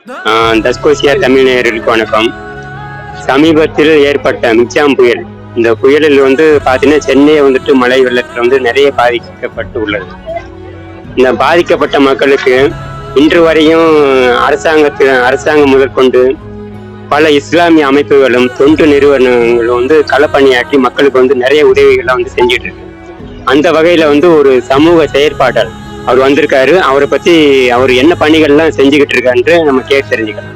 தஸ்கோசியா தமிழ் நேயர்களுக்கு வணக்கம். சமீபத்தில் ஏற்பட்ட மிக்ஜாம் புயல், இந்த புயலில் பார்த்தீங்கன்னா சென்னையை மழை வெள்ளத்தில் நிறைய பாதிக்கப்பட்டு உள்ளது. இந்த பாதிக்கப்பட்ட மக்களுக்கு இன்று வரையும் அரசாங்கம் முதற்கொண்டு பல இஸ்லாமிய அமைப்புகளும் தொண்டு நிறுவனங்களும் களப்பணியாற்றி மக்களுக்கு நிறைய உதவிகள்லாம் செஞ்சுட்டு இருக்கு. அந்த வகையில ஒரு சமூக செயற்பாட்டாளர் அவர் வந்திருக்காரு. அவரை பத்தி அவர் என்ன பணிகள்லாம் செஞ்சுக்கிட்டு இருக்காரு நம்ம கேட்டு தெரிஞ்சுக்கலாம்.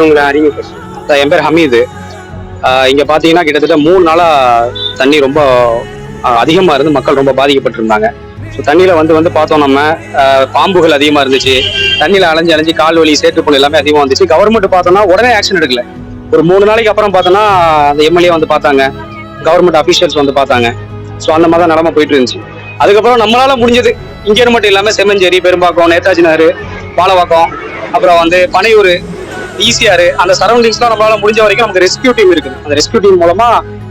உங்களை அறிமுகப்படுத்துங்க. என் பேர் ஹமீது. இங்க பாத்தீங்கன்னா கிட்டத்தட்ட 3 நாளா தண்ணி ரொம்ப அதிகமா இருந்து மக்கள் ரொம்ப பாதிக்கப்பட்டிருந்தாங்க. ஸோ தண்ணியில வந்து பார்த்தோம் நம்ம பாம்புகள் அதிகமா இருந்துச்சு. தண்ணியில அலைஞ்சு கால் வலி சேற்றுப்புண் எல்லாமே அதிகமா வந்துச்சு. கவர்மெண்ட் பார்த்தோம்னா உடனே ஆக்ஷன் எடுக்கல. ஒரு 3 நாளைக்கு அப்புறம் பார்த்தோம்னா அந்த எம்எல்ஏ வந்து பார்த்தாங்க, கவர்மெண்ட் அபிஷியல்ஸ் வந்து பார்த்தாங்க. ஸோ அந்த மாதிரி தான் நிலைமை போயிட்டு இருந்துச்சு. அதுக்கப்புறம் நம்மளால முடிஞ்சது இங்கே மட்டும் இல்லாமல் செம்மஞ்சேரி, பெரும்பாக்கம், நேதாஜி நகர், பாலவாக்கம், அப்புறம் பனையூர், ஈசிஆர், அந்த சரௌண்டிங்ஸ்லாம் நம்மளால முடிஞ்ச வரைக்கும் நமக்கு ரெஸ்கியூ டீம் இருக்குது. அந்த ரெஸ்கியூ டீம் மூலமா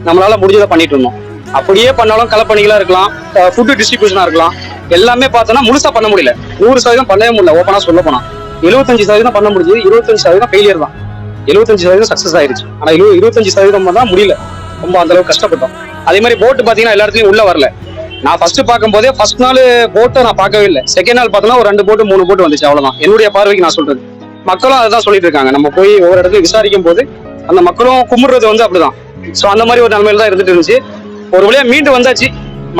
நம்மளால முடிஞ்சதை பண்ணிட்டு இருந்தோம். அப்படியே பண்ணாலும் களப்பணிகளா இருக்கலாம், ஃபுட்டு டிஸ்ட்ரிபியூஷனா இருக்கலாம், எல்லாமே பார்த்தோன்னா முழுசா பண்ண முடியல. 100% பண்ணவே முடியல. ஓப்பனா சொல்ல போனா 75% பண்ண முடிஞ்சது, 25% ஃபெயிலியர் தான். 75% சக்சஸ் ஆயிருச்சு. ஆனா 25% தான் முடியல. ரொம்ப அந்த அளவுக்கு கஷ்டப்பட்டோம். அதே மாதிரி போட்டு பாத்தீங்கன்னா எல்லா இடத்துலயும் உள்ள வரல. நான் ஃபர்ஸ்ட் பார்க்கும் போதே ஃபர்ஸ்ட் நாள் போட்டை நான் பார்க்கவே இல்லை. செகண்ட் நாள் பார்த்தோன்னா ஒரு 2 போட்டு 3 போட்டு வந்துச்சு. அவ்வளவுதான் என்னுடைய பார்வைக்கு நான் சொல்றது. மக்களும் அதான் சொல்லிட்டு இருக்காங்க. நம்ம போய் ஒவ்வொரு இடத்துல விசாரிக்கும் போது அந்த மக்களும் கும்பிடுறது அப்படிதான். ஸோ அந்த மாதிரி ஒரு நிலைமையில தான் இருந்துட்டு இருந்துச்சு. ஒரு வழியா மீண்டு வந்தாச்சு.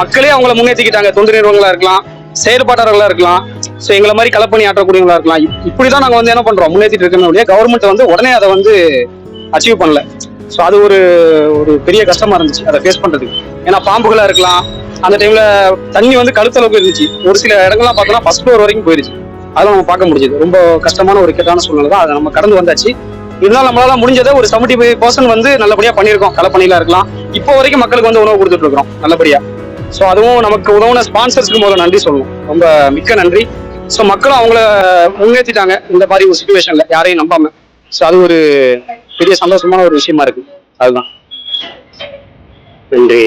மக்களே அவங்கள முன்னேற்றிக்கிட்டாங்க. தொண்டு நிறுவனங்களா இருக்கலாம், செயற்பாட்டாளர்களா இருக்கலாம், ஸோ எங்களை மாதிரி களப்பணி ஆற்றக்கூடியவங்களா இருக்கலாம். இப்படிதான் நாங்க என்ன பண்றோம், முன்னேற்றிட்டு இருக்கணும். கவர்மெண்ட் உடனே அதை அச்சீவ் பண்ணல. ஸோ அது ஒரு பெரிய கஷ்டமா இருந்துச்சு அதை ஃபேஸ் பண்றதுக்கு. ஏன்னா பாம்புகளா இருக்கலாம். அந்த டைம்ல தண்ணி கழுத்தளவுக்கு இருந்துச்சு. ஒரு சில இடங்கள்லாம் பார்த்தோம்னா ஃபர்ஸ்ட் ஃப்ளோர் வரைக்கும் போயிருச்சு. அதெல்லாம் நம்ம பார்க்க முடிஞ்சது. ரொம்ப கஷ்டமான ஒரு இக்கட்டான சூழ்நிலை தான். அதை நம்ம கடந்து வந்தாச்சு. இருந்தாலும் நம்மளால முடிஞ்சதை ஒரு 75% நல்லபடியா பண்ணியிருக்கோம். களப்பணிகளா இருக்கலாம். இப்போ வரைக்கும் மக்களுக்கு உணவு கொடுத்துட்டு இருக்கிறோம் நல்லபடியா. ஸோ அதுவும் நமக்கு உதவுன ஸ்பான்சர்ஸ்க்கு முதல்ல நன்றி சொல்லணும். ரொம்ப மிக்க நன்றி. ஸோ மக்களும் அவங்கள முன்னேற்றிட்டாங்க இந்த மாதிரி ஒரு சுச்சுவேஷன்ல, யாரையும் நம்பாம. ஸோ அது ஒரு பெரிய சந்தோஷமான ஒரு விஷயமா இருக்கு. அதுதான். நன்றி.